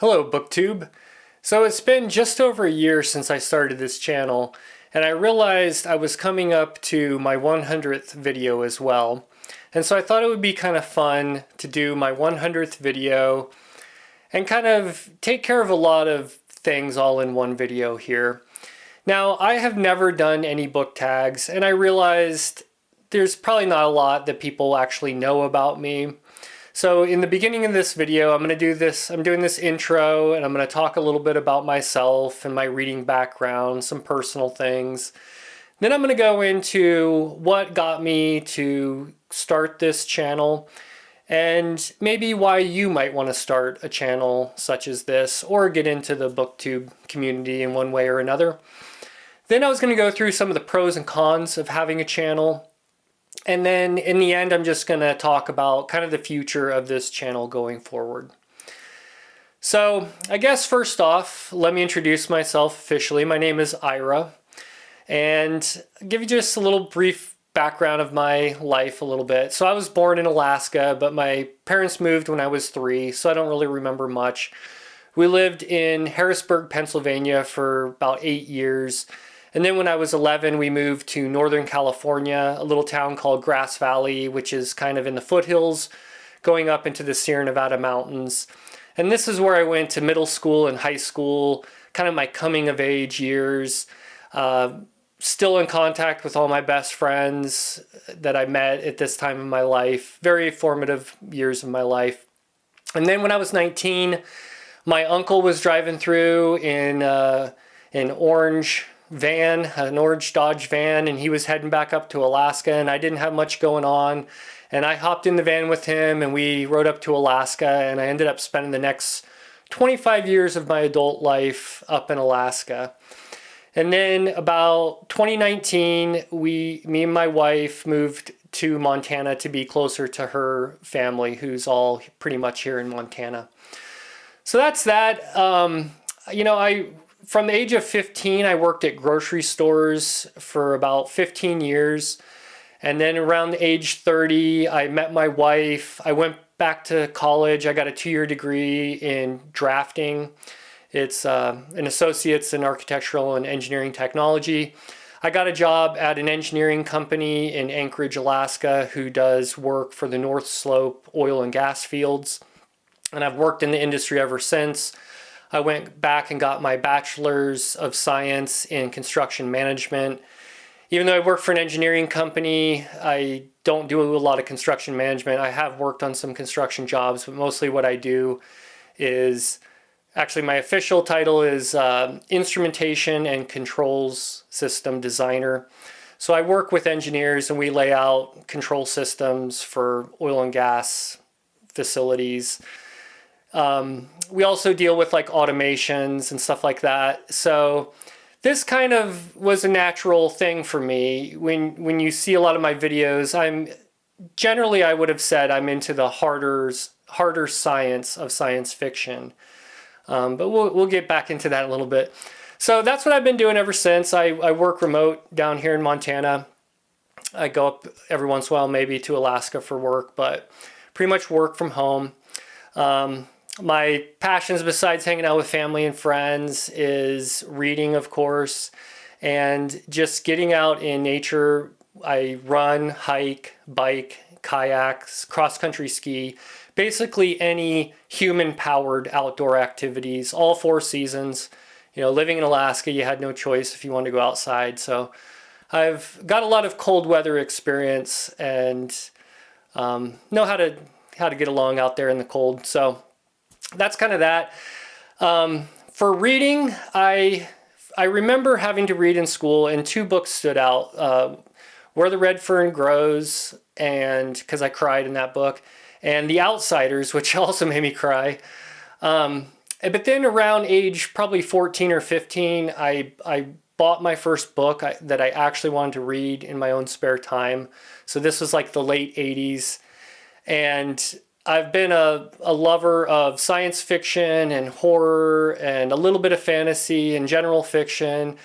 Hello, Booktube. So it's been just over a year since I started this channel, and I realized I was coming up to my 100th video as well. And so I thought it would be kind of fun to do my 100th video and kind of take care of a lot of things all in one video here. Now, I have never done any book tags, and I realized there's probably not a lot that people actually know about me. So in the beginning of this video, I'm doing this intro, and I'm going to talk a little bit about myself and my reading background, some personal things. Then I'm going to go into what got me to start this channel and maybe why you might want to start a channel such as this or get into the Booktube community in one way or another. Then I was going to go through some of the pros and cons of having a channel. And then in the end, I'm just going to talk about kind of the future of this channel going forward. So I guess first off, let me introduce myself officially. My name is Ira, and I'll give you just a little brief background of my life a little bit. So I was born in Alaska, but my parents moved when I was 3, so I don't really remember much. We lived in Harrisburg, Pennsylvania for about 8 years. And then when I was 11, we moved to Northern California, a little town called Grass Valley, which is kind of in the foothills going up into the Sierra Nevada mountains. And this is where I went to middle school and high school, kind of my coming of age years. Still in contact with all my best friends that I met at this time in my life. Very formative years of my life. And then when I was 19, my uncle was driving through in an orange Dodge van, and he was heading back up to Alaska, and I didn't have much going on, and I hopped in the van with him and we rode up to Alaska, and I ended up spending the next 25 years of my adult life up in Alaska. And then about 2019, me and my wife moved to Montana to be closer to her family, who's all pretty much here in Montana. So that's that. From the age of 15, I worked at grocery stores for about 15 years. And then around age 30, I met my wife. I went back to college. I got a 2-year degree in drafting. It's an associate's in architectural and engineering technology. I got a job at an engineering company in Anchorage, Alaska, who does work for the North Slope oil and gas fields. And I've worked in the industry ever since. I went back and got my bachelor's of science in construction management. Even though I work for an engineering company, I don't do a lot of construction management. I have worked on some construction jobs, but mostly what I do is, actually my official title is instrumentation and controls system designer. So I work with engineers and we lay out control systems for oil and gas facilities. We also deal with like automations and stuff like that. So this kind of was a natural thing for me. When you see a lot of my videos, I would have said I'm into the harder science of science fiction. But we'll get back into that a little bit. So that's what I've been doing ever since. I work remote down here in Montana. I go up every once in a while maybe to Alaska for work, but pretty much work from home. My passions besides hanging out with family and friends is reading, of course, and just getting out in nature. I run, hike, bike, kayaks, cross-country ski, basically any human-powered outdoor activities, all 4 seasons. Living in Alaska, you had no choice if you wanted to go outside. So I've got a lot of cold weather experience and know how to get along out there in the cold. So that's kind of that. For reading, I remember having to read in school, and 2 books stood out. Where the Red Fern Grows, and because I cried in that book, and The Outsiders, which also made me cry. But then around age probably 14 or 15, I bought my first book that I actually wanted to read in my own spare time. So this was like the late 80s. And I've been a lover of science fiction and horror and a little bit of fantasy and general fiction.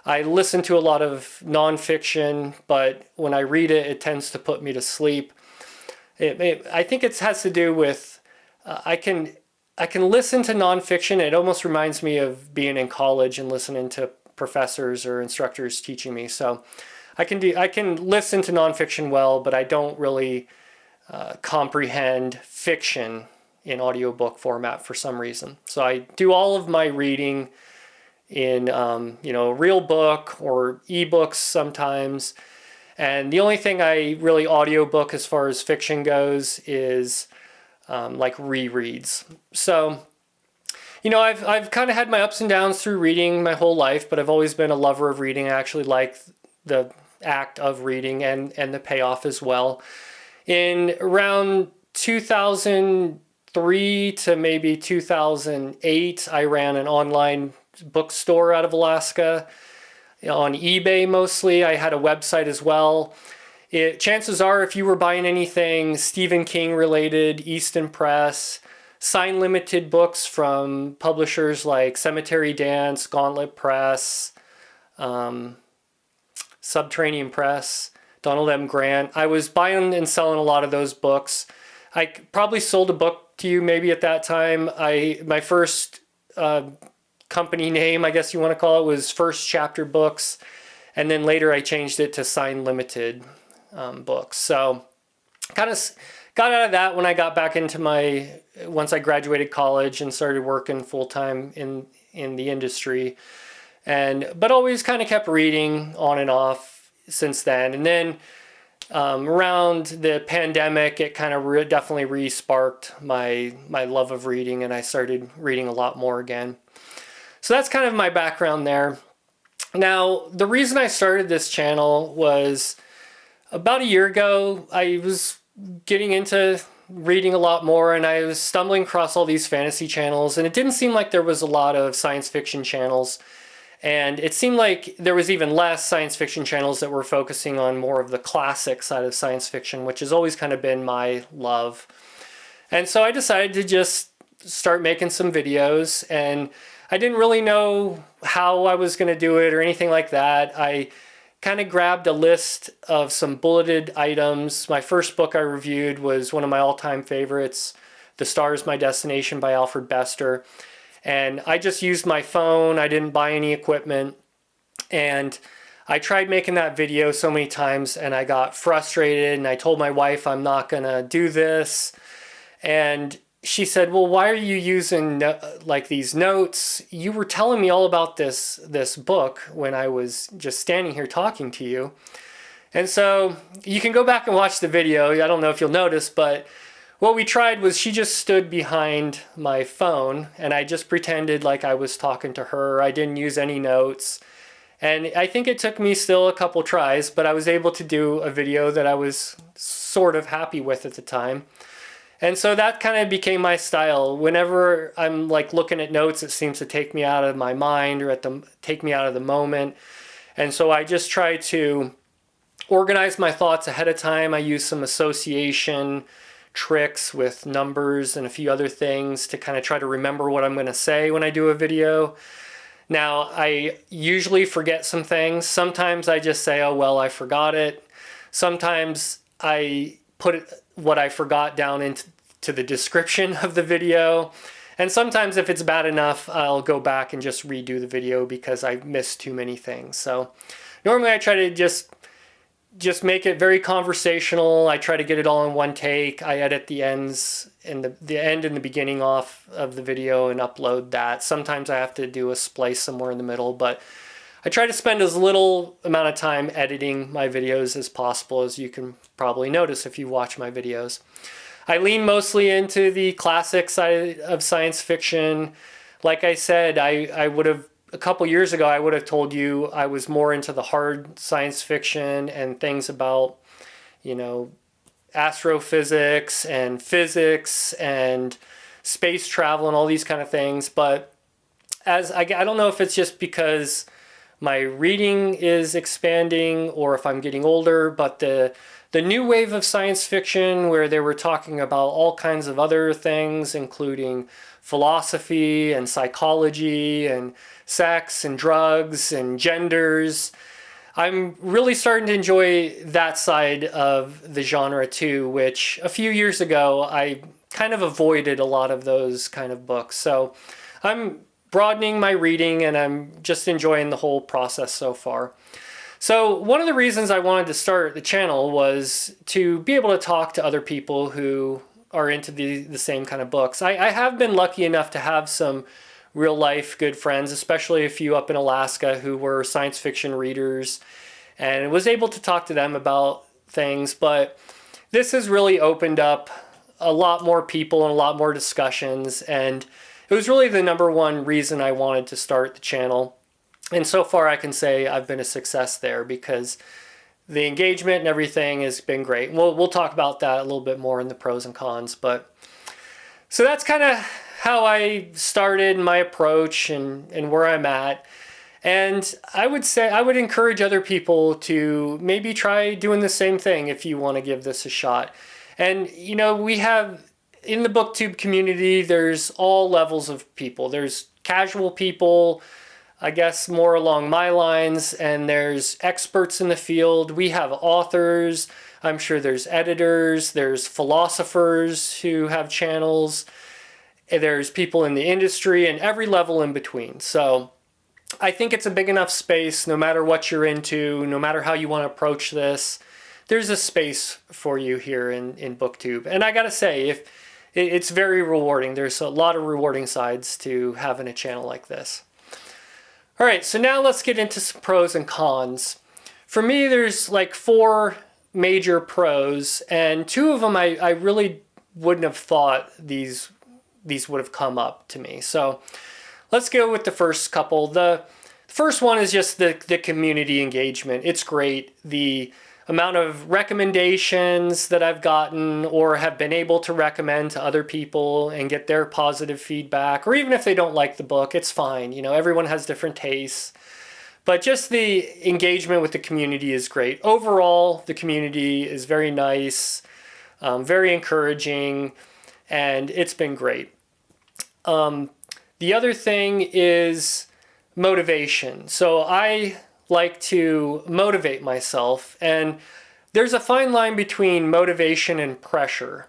I listen to a lot of nonfiction, but when I read it, it tends to put me to sleep. I think it has to do with I can I can listen to nonfiction. It almost reminds me of being in college and listening to professors or instructors teaching me. So I can listen to nonfiction well, but I don't really comprehend fiction in audiobook format for some reason. So I do all of my reading in a real book or ebooks sometimes. And the only thing I really audiobook as far as fiction goes is like rereads. So, I've kind of had my ups and downs through reading my whole life, but I've always been a lover of reading. I actually like the act of reading and the payoff as well. In around 2003 to maybe 2008, I ran an online bookstore out of Alaska on eBay mostly. I had a website as well. Chances are, if you were buying anything Stephen King related, Easton Press, sign limited books from publishers like Cemetery Dance, Gauntlet Press, Subterranean Press, Donald M. Grant, I was buying and selling a lot of those books. I probably sold a book to you maybe at that time. My first company name, I guess you want to call it, was First Chapter Books. And then later I changed it to Sign Limited books. So kind of got out of that when I got back into once I graduated college and started working full-time in the industry. But always kind of kept reading on and off since then. And then around the pandemic, it kind of definitely re-sparked my love of reading, and I started reading a lot more again. So that's kind of my background there. Now, the reason I started this channel was about a year ago. I was getting into reading a lot more, and I was stumbling across all these fantasy channels, and it didn't seem like there was a lot of science fiction channels. And it seemed like there was even less science fiction channels that were focusing on more of the classic side of science fiction, which has always kind of been my love. And so I decided to just start making some videos, and I didn't really know how I was going to do it or anything like that. I kind of grabbed a list of some bulleted items. My first book I reviewed was one of my all-time favorites, The Star Is My Destination by Alfred Bester. And I just used my phone. I didn't buy any equipment. And I tried making that video so many times, and I got frustrated, and I told my wife I'm not going to do this. And she said, well, why are you using like these notes? You were telling me all about this book when I was just standing here talking to you. And so you can go back and watch the video. I don't know if you'll notice, but what we tried was she just stood behind my phone, and I just pretended like I was talking to her. I didn't use any notes. And I think it took me still a couple tries, but I was able to do a video that I was sort of happy with at the time. And so that kind of became my style. Whenever I'm like looking at notes, it seems to take me out of my mind or take me out of the moment. And so I just try to organize my thoughts ahead of time. I use some association tricks with numbers and a few other things to kind of try to remember what I'm going to say when I do a video. Now, I usually forget some things. Sometimes I just say, oh, well, I forgot it. Sometimes I put what I forgot down into the description of the video. And sometimes if it's bad enough, I'll go back and just redo the video because I missed too many things. So normally I try to just make it very conversational. I try to get it all in one take. I edit the ends and the end and the beginning off of the video and upload that. Sometimes I have to do a splice somewhere in the middle, but I try to spend as little amount of time editing my videos as possible, as you can probably notice if you watch my videos. I lean mostly into the classic side of science fiction. Like I said, I would have, a couple years ago, I would have told you I was more into the hard science fiction and things about, astrophysics and physics and space travel and all these kind of things. But I don't know if it's just because my reading is expanding or if I'm getting older, but the new wave of science fiction where they were talking about all kinds of other things, including philosophy and psychology and sex and drugs and genders, I'm really starting to enjoy that side of the genre too, which a few years ago I kind of avoided a lot of those kind of books. So I'm broadening my reading, and I'm just enjoying the whole process so far. So one of the reasons I wanted to start the channel was to be able to talk to other people who are into the same kind of books. I have been lucky enough to have some real life good friends, especially a few up in Alaska who were science fiction readers, and was able to talk to them about things. But this has really opened up a lot more people and a lot more discussions, and it was really the number one reason I wanted to start the channel. And so far I can say I've been a success there because the engagement and everything has been great. We'll talk about that a little bit more in the pros and cons. But so that's kind of how I started, my approach, and where I'm at. And I would say I would encourage other people to maybe try doing the same thing if you want to give this a shot. And you know, we have in the Booktube community, there's all levels of people. There's casual people, I guess more along my lines, and there's experts in the field. We have authors. I'm sure there's editors. There's philosophers who have channels. There's people in the industry and every level in between. So I think it's a big enough space, no matter what you're into, no matter how you want to approach this, there's a space for you here in Booktube. And I gotta say, it's very rewarding. There's a lot of rewarding sides to having a channel like this. All right, so now let's get into some pros and cons. For me, there's like 4 major pros, and 2 of them I really wouldn't have thought these would have come up to me. So let's go with the first couple. The first one is just the community engagement. It's great. The amount of recommendations that I've gotten or have been able to recommend to other people and get their positive feedback, or even if they don't like the book, it's fine. You know, everyone has different tastes. But just the engagement with the community is great. Overall, the community is very nice, very encouraging, and it's been great. The other thing is motivation. So I like to motivate myself, and there's a fine line between motivation and pressure.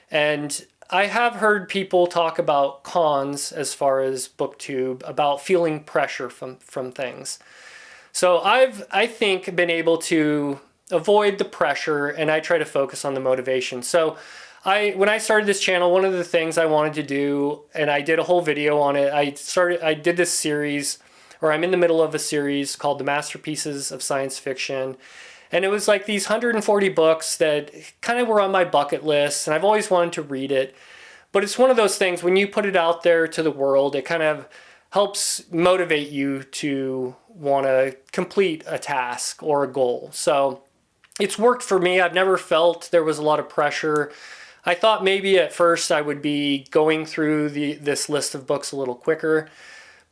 And I have heard people talk about cons as far as Booktube, about feeling pressure from things. So I think been able to avoid the pressure, and I try to focus on the motivation. So when I started this channel, one of the things I wanted to do, and I did a whole video on it, I did this series, or I'm in the middle of a series called The Masterpieces of Science Fiction. And it was like these 140 books that kind of were on my bucket list, and I've always wanted to read it. But it's one of those things, when you put it out there to the world, it kind of helps motivate you to want to complete a task or a goal. So it's worked for me. I've never felt there was a lot of pressure. I thought maybe at first I would be going through this list of books a little quicker.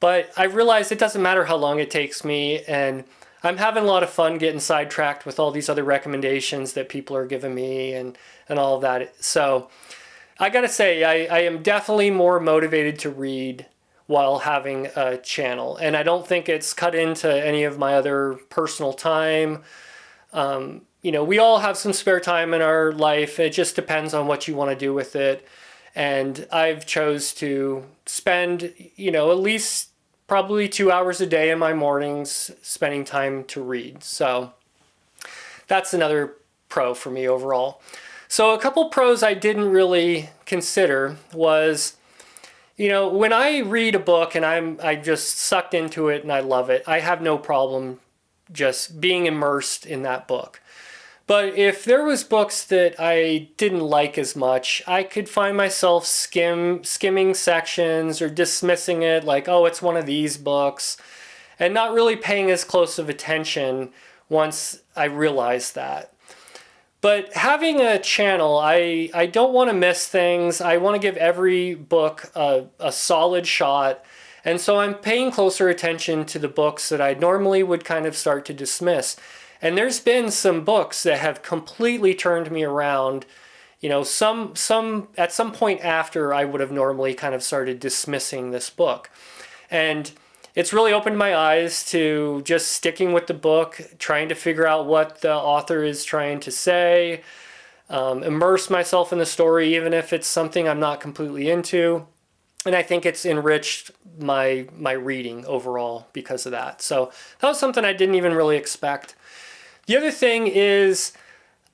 But I realized it doesn't matter how long it takes me, and I'm having a lot of fun getting sidetracked with all these other recommendations that people are giving me and all of that. So I gotta say, I am definitely more motivated to read while having a channel. And I don't think it's cut into any of my other personal time. You know, we all have some spare time in our life. It just depends on what you want to do with it. And I've chose to spend, you know, at least probably 2 hours a day in my mornings spending time to read. So that's another pro for me overall. So a couple pros I didn't really consider was, you know, when I read a book and I just sucked into it and I love it, I have no problem just being immersed in that book. But if there was books that I didn't like as much, I could find myself skimming sections or dismissing it like, oh, it's one of these books, and not really paying as close of attention once I realized that. But having a channel, I don't want to miss things. I want to give every book a solid shot. And so I'm paying closer attention to the books that I normally would kind of start to dismiss. And there's been some books that have completely turned me around. You know, some at some point after I would have normally kind of started dismissing this book. And it's really opened my eyes to just sticking with the book, trying to figure out what the author is trying to say, immerse myself in the story, even if it's something I'm not completely into. And I think it's enriched my reading overall because of that. So that was something I didn't even really expect. The other thing is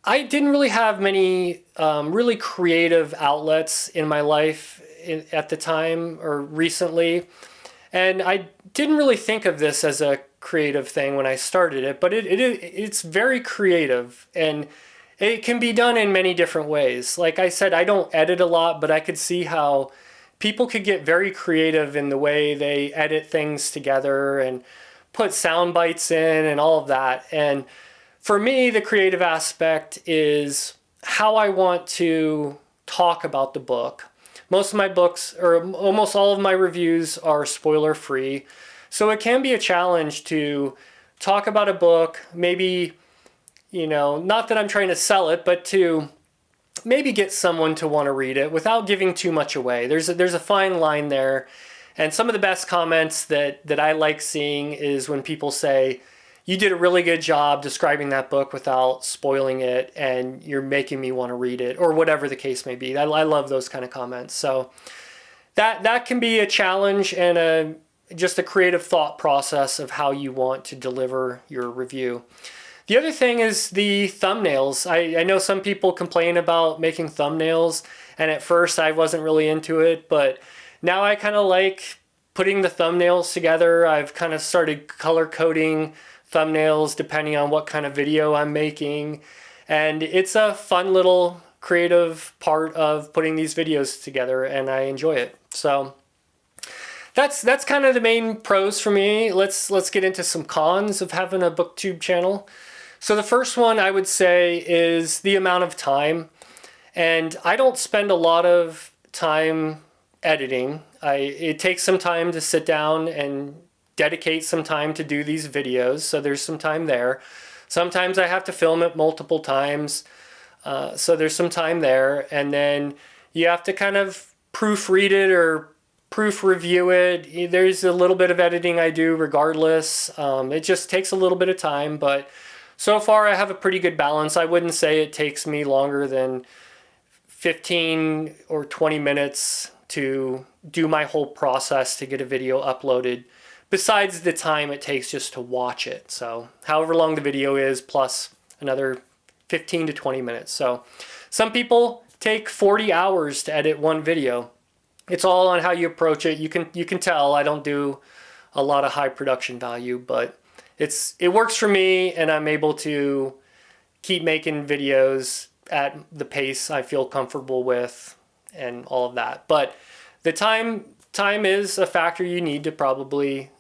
I didn't really have many really creative outlets in my life at the time or recently. And I didn't really think of this as a creative thing when I started it, but it's very creative, and it can be done in many different ways. Like I said, I don't edit a lot, but I could see how people could get very creative in the way they edit things together and put sound bites in and all of that. And for me, the creative aspect is how I want to talk about the book. Most of my books, or almost all of my reviews, are spoiler free. So it can be a challenge to talk about a book, maybe, not that I'm trying to sell it, but to maybe get someone to want to read it without giving too much away. There's a fine line there. And some of the best comments that I like seeing is when people say, you did a really good job describing that book without spoiling it, and you're making me want to read it, or whatever the case may be. I love those kind of comments. So that can be a challenge and just a creative thought process of how you want to deliver your review. The other thing is the thumbnails. I know some people complain about making thumbnails, and at first I wasn't really into it, but now I kind of like putting the thumbnails together. I've kind of started color coding thumbnails depending on what kind of video I'm making, and it's a fun little creative part of putting these videos together, and I enjoy it. So that's kind of the main pros for me. Let's get into some cons of having a Booktube channel. So the first one I would say is the amount of time, and I don't spend a lot of time editing. It takes some time to sit down and dedicate some time to do these videos, so there's some time there. Sometimes I have to film it multiple times, so there's some time there, and then you have to kind of proofread it or proof review it. There's a little bit of editing I do regardless. It just takes a little bit of time, but so far I have a pretty good balance. I wouldn't say it takes me longer than 15 or 20 minutes to do my whole process to get a video uploaded, besides the time it takes just to watch it. So however long the video is, plus another 15 to 20 minutes. So some people take 40 hours to edit one video. It's all on how you approach it. You can tell I don't do a lot of high production value, but it works for me, and I'm able to keep making videos at the pace I feel comfortable with and all of that. But the time is a factor you need to probably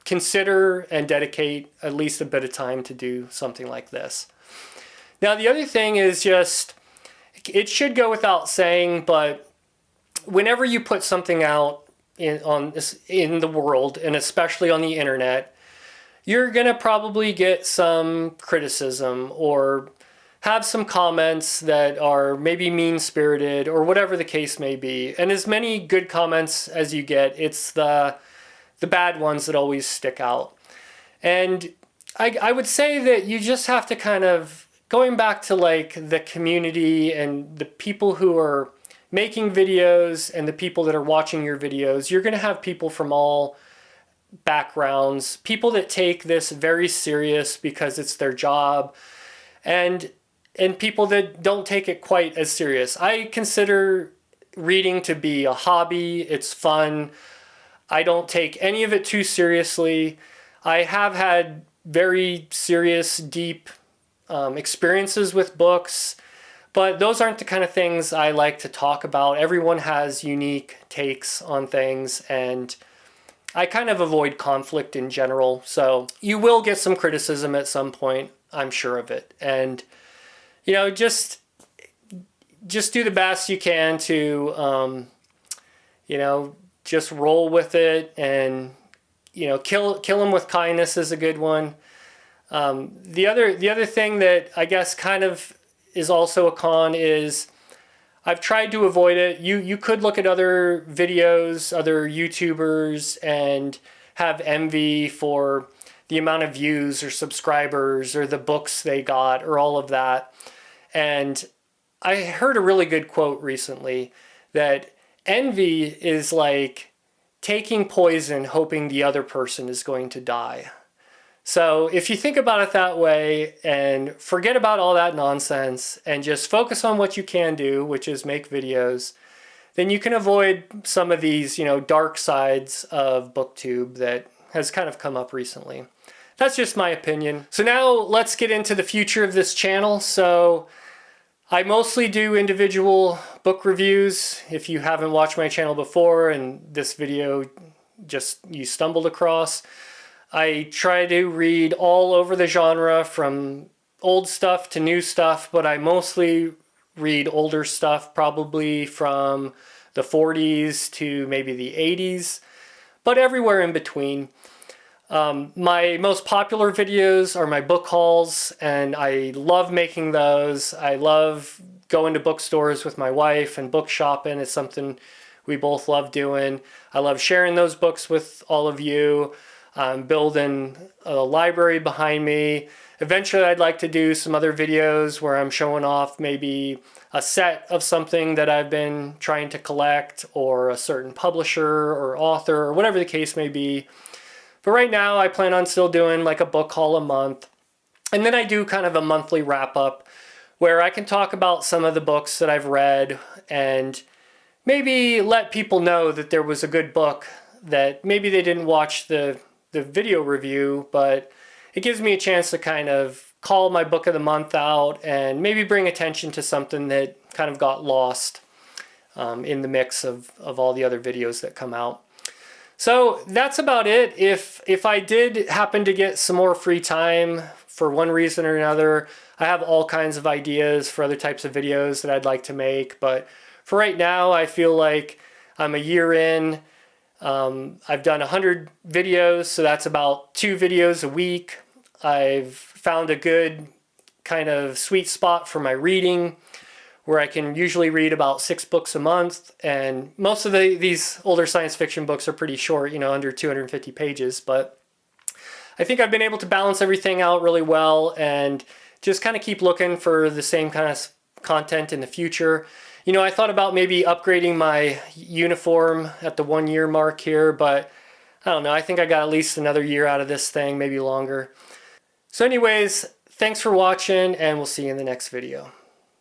consider and dedicate at least a bit of time to do something like this. Now, the other thing is just, it should go without saying, but whenever you put something out in the world, and especially on the internet, you're going to probably get some criticism or have some comments that are maybe mean-spirited or whatever the case may be. And as many good comments as you get, it's the bad ones that always stick out. And I would say that you just have to kind of, going back to like the community and the people who are making videos and the people that are watching your videos, you're going to have people from all backgrounds, people that take this very serious because it's their job, and people that don't take it quite as serious. I consider reading to be a hobby. It's fun. I don't take any of it too seriously. I have had very serious, deep experiences with books, but those aren't the kind of things I like to talk about. Everyone has unique takes on things, and I kind of avoid conflict in general. So you will get some criticism at some point, I'm sure of it. And, just do the best you can to, just roll with it, and kill them with kindness is a good one. The other thing that I guess kind of is also a con is I've tried to avoid it. You could look at other videos, other YouTubers, and have envy for the amount of views or subscribers or the books they got or all of that. And I heard a really good quote recently that envy is like taking poison hoping the other person is going to die. So if you think about it that way and forget about all that nonsense and just focus on what you can do, which is make videos, then you can avoid some of these, dark sides of Booktube that has kind of come up recently. That's just my opinion. So now let's get into the future of this channel. So I mostly do individual book reviews. If you haven't watched my channel before and this video just you stumbled across, I try to read all over the genre from old stuff to new stuff, but I mostly read older stuff, probably from the 40s to maybe the 80s, but everywhere in between. My most popular videos are my book hauls, and I love making those. I love going to bookstores with my wife and book shopping. It's something we both love doing. I love sharing those books with all of you. Building a library behind me. Eventually I'd like to do some other videos where I'm showing off maybe a set of something that I've been trying to collect, or a certain publisher or author, or whatever the case may be. But right now I plan on still doing like a book haul a month. And then I do kind of a monthly wrap up where I can talk about some of the books that I've read and maybe let people know that there was a good book that maybe they didn't watch the video review, but it gives me a chance to kind of call my book of the month out and maybe bring attention to something that kind of got lost in the mix of all the other videos that come out. So that's about it. If I did happen to get some more free time for one reason or another, I have all kinds of ideas for other types of videos that I'd like to make. But for right now, I feel like I'm a year in. I've done 100 videos, so that's about 2 videos a week. I've found a good kind of sweet spot for my reading, where I can usually read about 6 books a month, and most of these older science fiction books are pretty short, under 250 pages, but I think I've been able to balance everything out really well and just kind of keep looking for the same kind of content in the future. I thought about maybe upgrading my uniform at the 1-year mark here, but I don't know. I think I got at least another year out of this thing, maybe longer. So anyways, thanks for watching, and we'll see you in the next video.